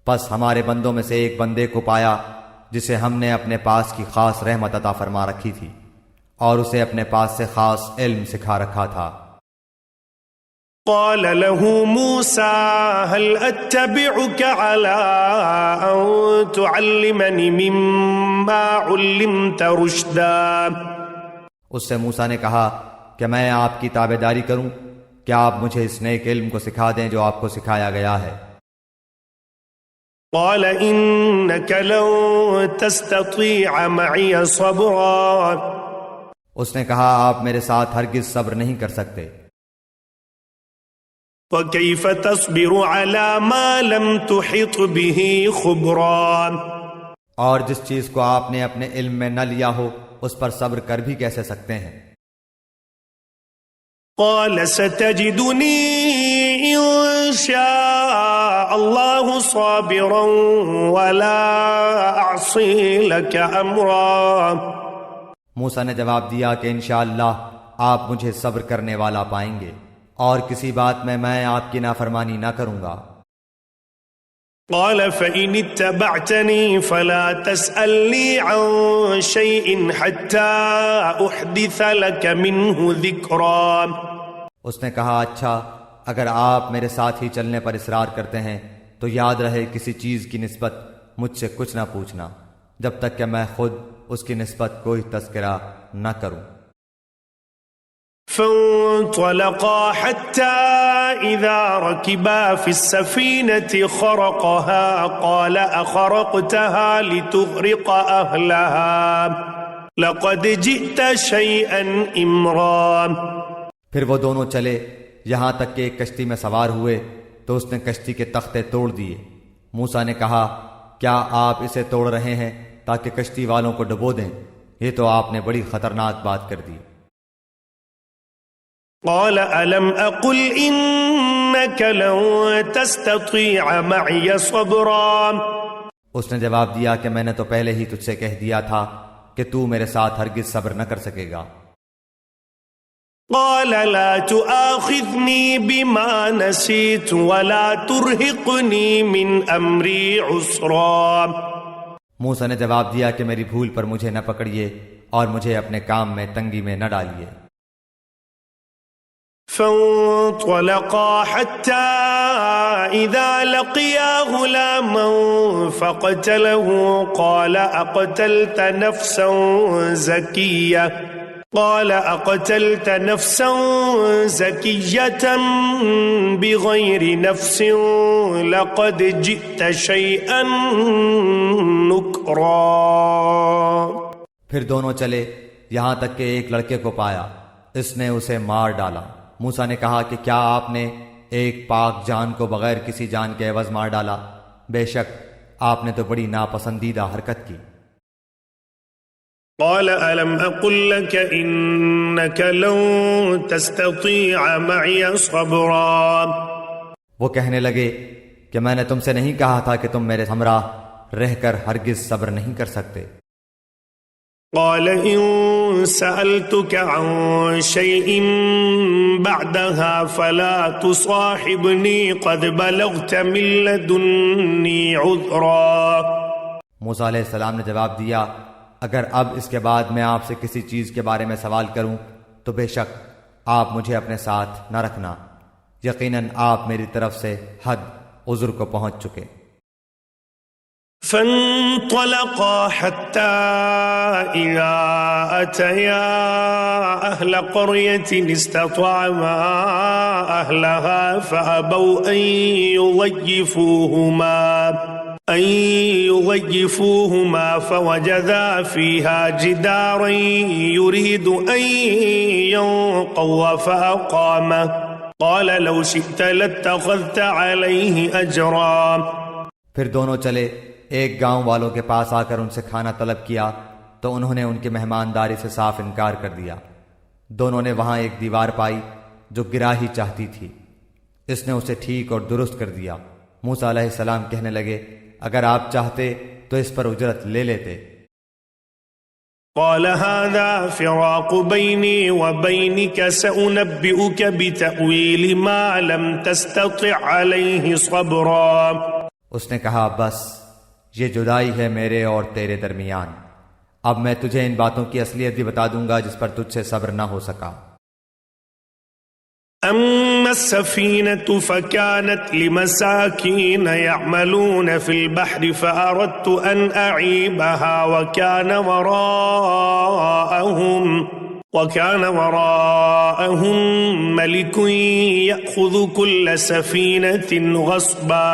پس ہمارے بندوں میں سے ایک بندے کو پایا جسے ہم نے اپنے پاس کی خاص رحمت عطا فرما رکھی تھی اور اسے اپنے پاس سے خاص علم سکھا رکھا تھا. قال له موسى هل أتبعك على أن تعلمني مما علمت رشدا. اس سے موسیٰ نے کہا کہ میں آپ کی تابعداری کروں، کیا آپ مجھے اس نیک علم کو سکھا دیں جو آپ کو سکھایا گیا ہے. قال إنك لن تستطيع معي صبرا. اس نے کہا آپ میرے ساتھ ہرگز صبر نہیں کر سکتے. وكيف تصبر على ما لم تحط به خبرا. اور جس چیز کو آپ نے اپنے علم میں نہ لیا ہو اس پر صبر کر بھی کیسے سکتے ہیں. قال ستجدني إن شاء الله صابرا ولا أعصي لك أمرا. موسیٰ نے جواب دیا کہ انشاءاللہ آپ مجھے صبر کرنے والا پائیں گے اور کسی بات میں آپ کی نافرمانی نہ کروں گا. قال فإن اتبعتني فلا تسألني عن شيء حتى أحدث لك منه ذكرا. اس نے کہا اچھا اگر آپ میرے ساتھ ہی چلنے پر اصرار کرتے ہیں تو یاد رہے کسی چیز کی نسبت مجھ سے کچھ نہ پوچھنا جب تک کہ میں خود اس کی نسبت کوئی تذکرہ نہ کروں. فانطلقا حتى إذا ركبا في السفينة خرقها قال أخرقتها لتغرق أهلها لقد جئت شيئا إمرا. پھر وہ دونوں چلے یہاں تک کہ ایک کشتی میں سوار ہوئے تو اس نے کشتی کے تختے توڑ دیے. موسیٰ نے کہا کیا آپ اسے توڑ رہے ہیں تاکہ کشتی والوں کو ڈبو دیں؟ یہ تو آپ نے بڑی خطرناک بات کر دی. قال ألم أقل إنك لن تستطيع معي صبرا. اس نے جواب دیا کہ میں نے تو پہلے ہی تجھ سے کہہ دیا تھا کہ تو میرے ساتھ ہرگز صبر نہ کر سکے گا. قال لا تؤاخذني بما نسيت ولا ترهقني من أمري عسرا. موسیٰ نے جواب دیا کہ میری بھول پر مجھے نہ پکڑیے اور مجھے اپنے کام میں تنگی میں نہ ڈالیے. فانطلقا حتى إذا لقيا غلاما فقتله قال أقتلت نفسا زكية بغير نفس لقد جئت شيئا نكرا. پھر دونوں چلے یہاں تک کہ ایک لڑکے کو پایا، اس نے اسے مار ڈالا. موسیٰ نے کہا کہ کیا آپ نے ایک پاک جان کو بغیر کسی جان کے عوض مار ڈالا؟ بے شک آپ نے تو بڑی ناپسندیدہ حرکت کی. قال ألم أقل لك إنك لن تستطيع معي صبرا. وہ کہنے لگے کہ میں نے تم سے نہیں کہا تھا کہ تم میرے ہمراہ رہ کر ہرگز صبر نہیں کر سکتے. قال إن سألتك عن شيء بعدها فلا تصاحبني قد بلغت من لدني عذرا. موسیٰ علیہ السلام نے جواب دیا اگر اب اس کے بعد میں آپ سے کسی چیز کے بارے میں سوال کروں تو بے شک آپ مجھے اپنے ساتھ نہ رکھنا، یقیناً آپ میری طرف سے حد عذر کو پہنچ چکے. فانطلقا حتى إذا أتيا أهل قرية استطعما أهلها فأبوا أن يضيفوهما فوجدا فيها جدارا يريد أن ينقض فأقامه قال لو شئت لاتخذت عليه أجرا. پھر دونوں چلے ایک گاؤں والوں کے پاس آ کر ان سے کھانا طلب کیا تو انہوں نے ان کی مہمانداری سے صاف انکار کر دیا. دونوں نے وہاں ایک دیوار پائی جو گرا ہی چاہتی تھی، اس نے اسے ٹھیک اور درست کر دیا. موسیٰ علیہ السلام کہنے لگے اگر آپ چاہتے تو اس پر اجرت لے لیتے۔ قال هذا فراق بيني وبينك سأنبئك بتأويل ما لم تستطع عليه صبرا۔ اس نے کہا بس یہ جدائی ہے میرے اور تیرے درمیان، اب میں تجھے ان باتوں کی اصلیت بھی بتا دوں گا جس پر تجھ سے صبر نہ ہو سکا۔ أما السفينة فكانت لمساكين يعملون في البحر فأردت أن أعيبها وكان وراءهم ملك يأخذ كل سفينة غصبا۔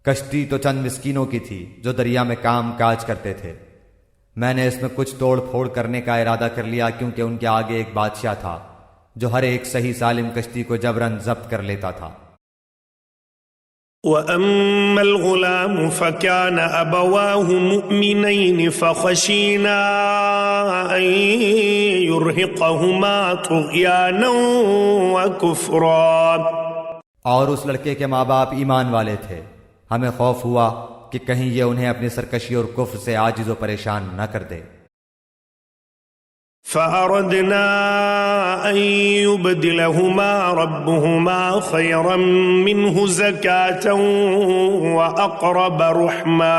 کشتی تو چند مسکینوں کی تھی جو دریا میں کام کاج کرتے تھے، میں نے اس میں کچھ توڑ پھوڑ کرنے کا ارادہ کر لیا کیونکہ ان کے آگے ایک بادشاہ تھا جو ہر ایک صحیح سالم کشتی کو جبراً ضبط کر لیتا تھا۔ وَأَمَّا الْغُلَامُ فَكَانَ أَبَوَاهُ مُؤْمِنَيْنِ فَخَشِينَا أَن يُرْهِقَهُمَا طُغْيَانًا وَكُفْرًا۔ اور اس لڑکے کے ماں باپ ایمان والے تھے، ہمیں خوف ہوا کہ کہیں یہ انہیں اپنی سرکشی اور کفر سے عاجز و پریشان نہ کر دے۔ فَأَرَدْنَا أَن يُبْدِلَهُمَا رَبُّهُمَا خَيْرًا مِّنْهُ زَكَاةً وَأَقْرَبَ رُحْمًا۔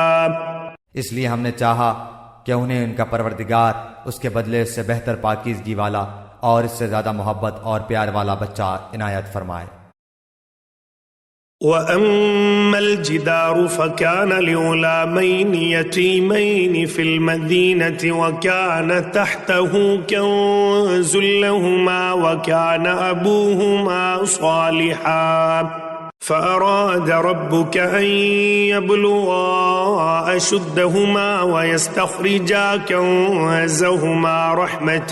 اس لیے ہم نے چاہا کہ انہیں ان کا پروردگار اس کے بدلے اس سے بہتر پاکیزگی والا اور اس سے زیادہ محبت اور پیار والا بچہ عنایت فرمائے۔ وَأَمَّا الْجِدَارُ فَكَانَ لِغُلَامَيْنِ يَتِيمَيْنِ فِي الْمَدِينَةِ وَكَانَ تَحْتَهُ كَنزٌ لَّهُمَا وَكَانَ أَبُوهُمَا صَالِحًا فَأَرَادَ رَبُّكَ أَن يَبْلُغَا أَشُدَّهُمَا وَيَسْتَخْرِجَا كَنزَهُمَا رَحْمَةً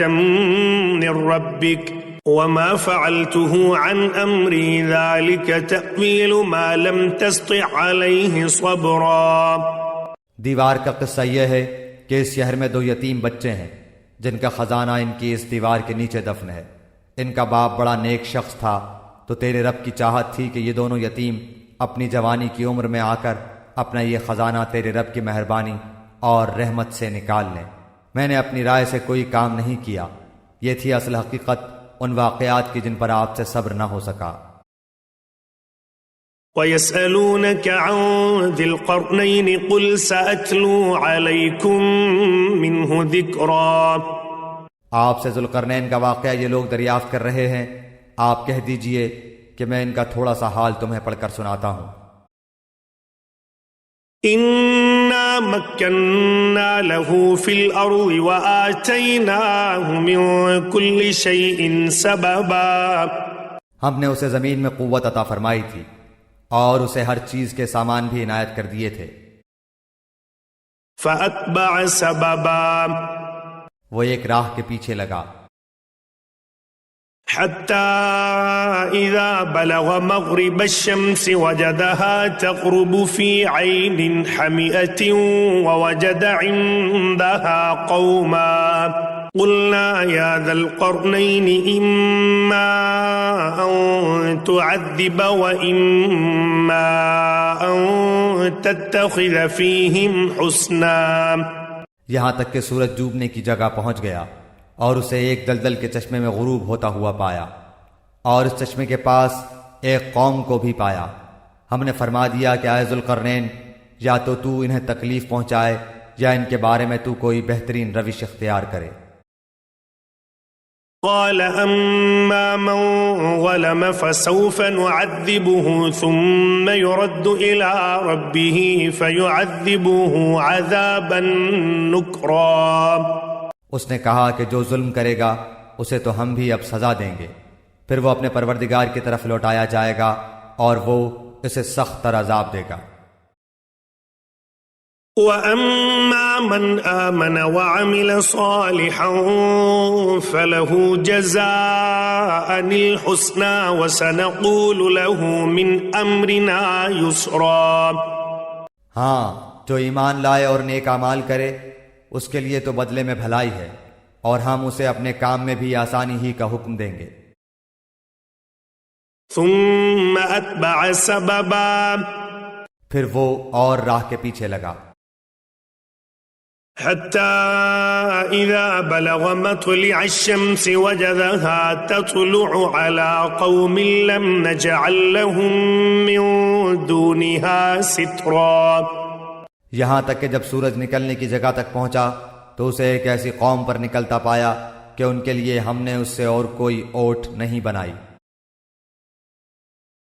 مِّن رَّبِّكَ وَمَا فَعَلْتُهُ عَنْ أَمْرِي ذَلِكَ تَأْوِيلُ مَا لَمْ تَسْطِع عَلَيْهِ صَبْرًا۔ دیوار کا قصہ یہ ہے کہ اس شہر میں 2 یتیم بچے ہیں جن کا خزانہ ان کی اس دیوار کے نیچے دفن ہے۔ ان کا باپ بڑا نیک شخص تھا، تو تیرے رب کی چاہت تھی کہ یہ دونوں یتیم اپنی جوانی کی عمر میں آ کر اپنا یہ خزانہ تیرے رب کی مہربانی اور رحمت سے نکال لیں۔ میں نے اپنی رائے سے کوئی کام نہیں کیا، یہ تھی اصل حقیقت ان واقعات کی جن پر آپ سے صبر نہ ہو سکا۔ وَيَسْأَلُونَكَ عَنْ ذِي الْقَرْنَيْنِ قُلْ سَأَتْلُو عَلَيْكُمْ مِنْهُ ذِكْرًا۔ آپ سے ذوالقرنین کا واقعہ یہ لوگ دریافت کر رہے ہیں، آپ کہہ دیجئے کہ میں ان کا تھوڑا سا حال تمہیں پڑھ کر سناتا ہوں۔ إِنَّا مَكَّنَّا لَهُ فِي الْأَرْضِ وَآتَيْنَاهُ مِن كُلِّ شَيْءٍ سَبَبًا۔ ہم نے اسے زمین میں قوت عطا فرمائی تھی اور اسے ہر چیز کے سامان بھی عنایت کر دیے تھے۔ فَأَتْبَعَ سَبَبًا، وہ ایک راہ کے پیچھے لگا، حَتَّى إِذَا بَلَغَ مَغْرِبَ الشَّمْسِ وَجَدَهَا تَغْرُبُ فِي عَيْنٍ حَمِئَةٍ وَوَجَدَ عِندَهَا قَوْمًا قُلْنَا يَا ذَا الْقَرْنَيْنِ إِمَّا أَن تُعَذِّبَ وَإِمَّا أَن تَتَّخِذَ فِيهِمْ حُسْنًا۔ یہاں تک کہ سورج ڈوبنے کی جگہ پہنچ گیا اور اسے ایک دلدل کے چشمے میں غروب ہوتا ہوا پایا، اور اس چشمے کے پاس ایک قوم کو بھی پایا۔ ہم نے فرما دیا کہ اے ذوالقرنین، یا تو انہیں تکلیف پہنچائے یا ان کے بارے میں کوئی بہترین روش اختیار کرے۔ قال أما من ظلم فسوف نعذبه ثم يرد إلى ربه فيعذبه عذابا نكرا۔ اس نے کہا کہ جو ظلم کرے گا اسے تو ہم بھی اب سزا دیں گے، پھر وہ اپنے پروردگار کی طرف لوٹایا جائے گا اور وہ اسے سخت تر عذاب دے گا۔ وَأَمَّا مَنْ آمَنَ وَعَمِلَ صَالِحًا فَلَهُ جَزَاءً الْحُسْنَى وَسَنَقُولُ لَهُ مِنْ أَمْرِنَا يُسْرًا۔ ہاں، جو ایمان لائے اور نیک اعمال کرے اس کے لیے تو بدلے میں بھلائی ہے، اور ہم اسے اپنے کام میں بھی آسانی ہی کا حکم دیں گے۔ ثُمَّ أَتْبَعَ سَبَبًا، پھر وہ اور راہ کے پیچھے لگا۔ حتى إذا بلغ مطلع الشمس وجدها تطلع على قوم لم نجعل لهم من دونها سترا. یہاں تک کہ جب سورج نکلنے کی جگہ تک پہنچا تو اسے ایک ایسی قوم پر نکلتا پایا کہ ان کے لیے ہم نے اس سے اور کوئی اوٹ نہیں بنائی.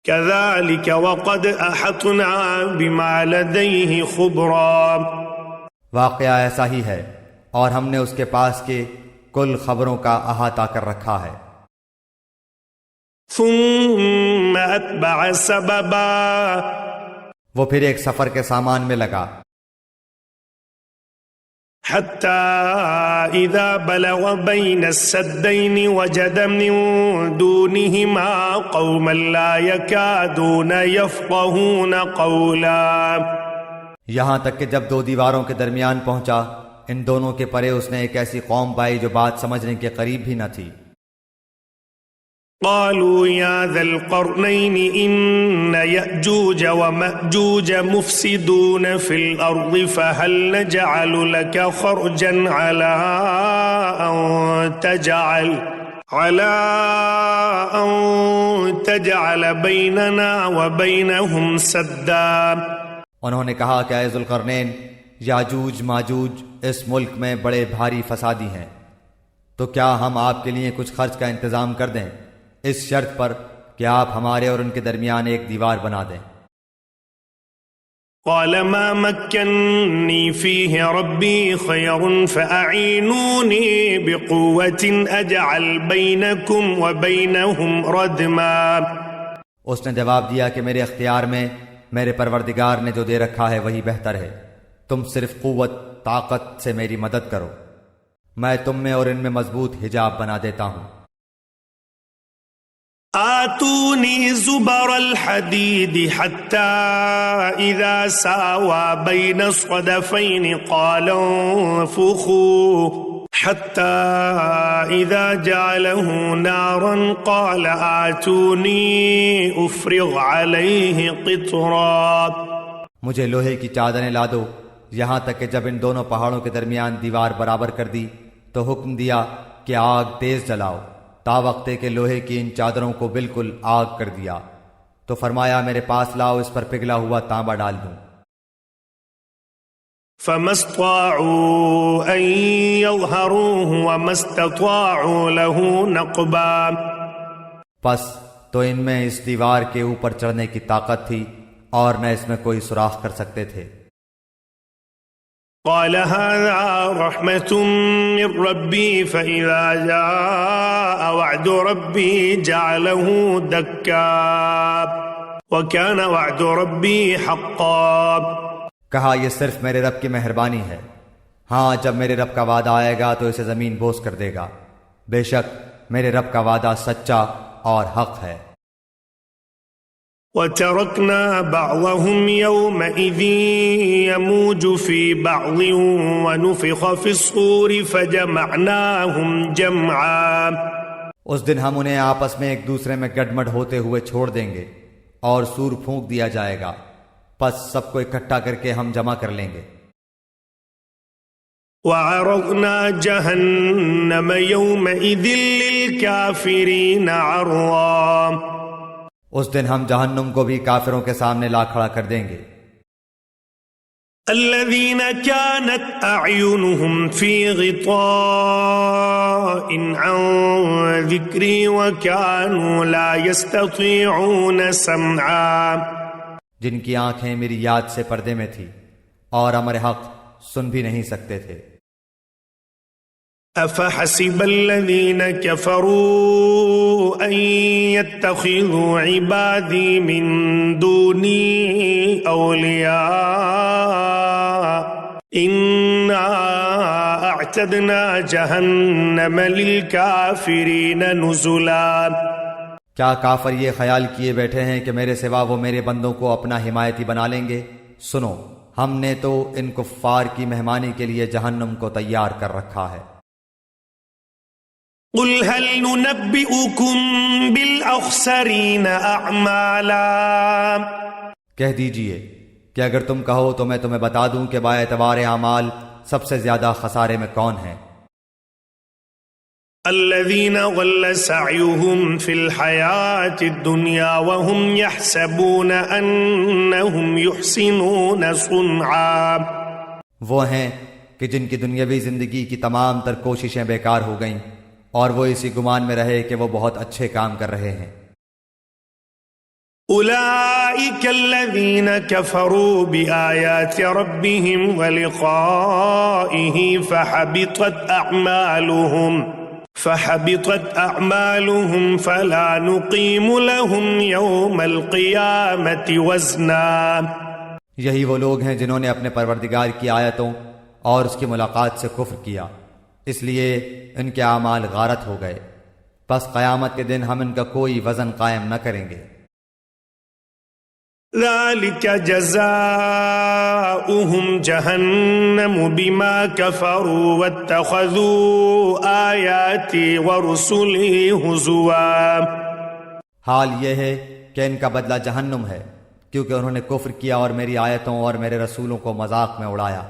كذلك وقد أحطنا بما لديه خبرا. واقعہ ایسا ہی ہے اور ہم نے اس کے پاس کے کل خبروں کا احاطہ کر رکھا ہے. ثم أتبع سببا. وہ پھر ایک سفر کے سامان میں لگا. حتى إذا بلغ بين السدين وجد من دونهما قوما لا يكادون يفقهون قولا. یہاں تک کہ جب دو دیواروں کے درمیان پہنچا ان دونوں کے پرے اس نے ایک ایسی قوم پائی جو بات سمجھنے کے قریب بھی نہ تھی. قالوا يا ذا القرنين إن يأجوج ومأجوج مفسدون في الأرض فهل نجعل لك خرجا على أن تجعل بيننا وبينهم سدا. انہوں نے کہا کہ اے ذوالقرنین یاجوج ماجوج اس ملک میں بڑے بھاری فسادی ہیں تو کیا ہم آپ کے لیے کچھ خرچ کا انتظام کر دیں اس شرط پر کہ آپ ہمارے اور ان کے درمیان ایک دیوار بنا دیں. قال ما مكنني فيه ربي خير فأعينوني بقوة أجعل بينكم وبينهم ردما. اس نے جواب دیا کہ میرے اختیار میں میرے پروردگار نے جو دے رکھا ہے وہی بہتر ہے. تم صرف قوت طاقت سے میری مدد کرو میں تم میں اور ان میں مضبوط حجاب بنا دیتا ہوں. آتوني زبر الحديد حتى إذا ساوى بين الصدفين قال انفخوا حتى إذا جعله نارا قال آتوني أفرغ عليه قطرا. مجھے لوہے کی چادریں لا دو یہاں تک کہ جب ان دونوں پہاڑوں کے درمیان دیوار برابر کر دی تو حکم دیا کہ آگ تیز جلاؤ تا وقتے کہ لوہے کی ان چادروں کو بالکل آگ کر دیا تو فرمایا میرے پاس لاؤ اس پر پگھلا ہوا تانبا ڈال دوں. فما استطاعوا أن يظهروه وما استطاعوا له نقبا. پس تو ان میں اس دیوار کے اوپر چڑھنے کی طاقت تھی اور نہ اس میں کوئی سوراخ کر سکتے تھے. قال هذا رحمة من ربي فإذا جاء وعد ربي جعله دكا وكان وعد ربي حقا. کہا یہ صرف میرے رب کی مہربانی ہے ہاں جب میرے رب کا وعدہ آئے گا تو اسے زمین بوس کر دے گا بے شک میرے رب کا وعدہ سچا اور حق ہے. وَتَرَكْنَا بَعْضَهُمْ يَوْمَئِذٍ يَمُوجُ فِي بَعْضٍ وَنُفِخَ فِي الصُّورِ فَجَمَعْنَاهُمْ جَمْعًا. اس دن ہم انہیں آپس میں ایک دوسرے میں گڈمڈ ہوتے ہوئے چھوڑ دیں گے اور سور پھونک دیا جائے گا پس سب کو اکٹھا کر کے ہم جمع کر لیں گے. وَعَرَضْنَا جَهَنَّمَ يَوْمَئِذٍ لِلْكَافِرِينَ عَرْضًا. اس دن ہم جہنم کو بھی کافروں کے سامنے لا کھڑا کر دیں گے. الذين كانت أعينهم في غطاء عن ذكري وكانوا لا يستطيعون سمعا. جن کی آنکھیں میری یاد سے پردے میں تھی اور امر حق سن بھی نہیں سکتے تھے. أفحسب الذين كفروا أن يتخذوا عبادي من دوني أولياء إنا أعتدنا جهنم للكافرين نزلا. کیا کافر یہ خیال کیے بیٹھے ہیں کہ میرے سوا وہ میرے بندوں کو اپنا حمایتی بنا لیں گے؟ سنو ہم نے تو ان کفار کی مہمانی کے لیے جہنم کو تیار کر رکھا ہے. قل هل ننبئكم بالأخسرين أعمالا. کہہ دیجئے کہ اگر تم کہو تو میں تمہیں بتا دوں کہ با اعتبار اعمال سب سے زیادہ خسارے میں کون ہیں؟ الذين ضل سعيهم في الحياة الدنيا وهم يحسبون أنهم يحسنون صنعا، وہ ہیں کہ جن کی دنیاوی زندگی کی تمام تر کوششیں بیکار ہو گئیں اور وہ اسی گمان میں رہے کہ وہ بہت اچھے کام کر رہے ہیں۔ أولئك الذين كفروا بآيات ربهم ولقائه فحبطت أعمالهم فلا نقيم لهم يوم القيامة وزنا۔ یہی وہ لوگ ہیں جنہوں نے اپنے پروردگار کی آیتوں اور اس کی ملاقات سے کفر کیا، اس لیے ان کے اعمال غارت ہو گئے، پس قیامت کے دن ہم ان کا کوئی وزن قائم نہ کریں گے۔ ذلك جزاؤهم جهنم بما كفروا واتخذوا آياتي ورسلي هزوا۔ حال یہ ہے کہ ان کا بدلہ جہنم ہے، کیونکہ انہوں نے کفر کیا اور میری آیتوں اور میرے رسولوں کو مذاق میں اڑایا۔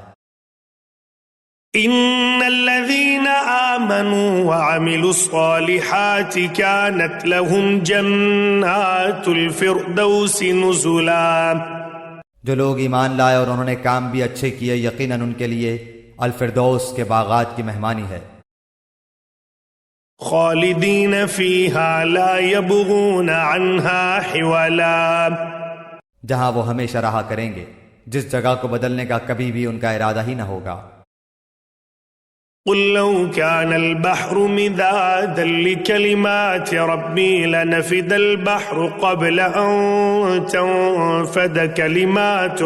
ان الذين آمنوا وعملوا الصالحات كانت لهم جنات الفردوس نزلا۔ جو لوگ ایمان لائے اور انہوں نے کام بھی اچھے کیے، یقیناً ان کے لیے الفردوس کے باغات کی مہمانی ہے۔ خالدین فیہا لا یبغون عنہا حولا، جہاں وہ ہمیشہ رہا کریں گے، جس جگہ کو بدلنے کا کبھی بھی ان کا ارادہ ہی نہ ہوگا۔ قل لو كان البحر مدادا لكلمات ربي لنفد البحر قبل أن تنفد كلمات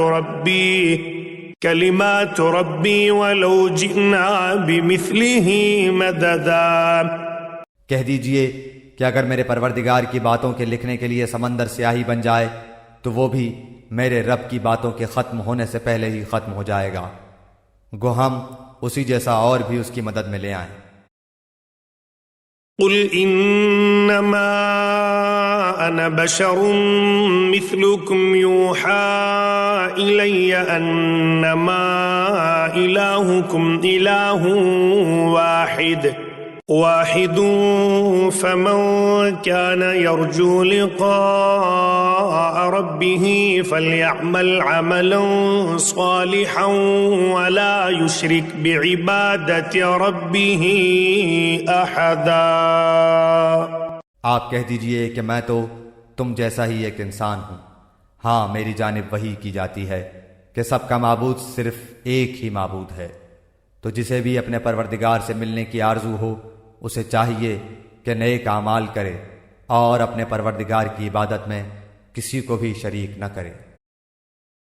ربي ولو جئنا بمثله مددا۔ کہہ دیجئے کہ اگر میرے پروردگار کی باتوں کے لکھنے کے لیے سمندر سیاہی بن جائے تو وہ بھی میرے رب کی باتوں کے ختم ہونے سے پہلے ہی ختم ہو جائے گا، گو ہم اسی جیسا اور بھی اس کی مدد میں لے آئیں۔ قل انما انا بشر مثلكم يوحى الي انما الهكم اله واحد فمن كان يرجو لقاء ربه فليعمل عملا صالحا ولا يشرك بعبادة ربه احدا۔ آپ کہہ دیجئے کہ میں تو تم جیسا ہی ایک انسان ہوں، ہاں میری جانب وحی کی جاتی ہے کہ سب کا معبود صرف ایک ہی معبود ہے، تو جسے بھی اپنے پروردگار سے ملنے کی آرزو ہو اسے چاہیے کہ نیک اعمال کرے اور اپنے پروردگار کی عبادت میں کسی کو بھی شریک نہ کرے۔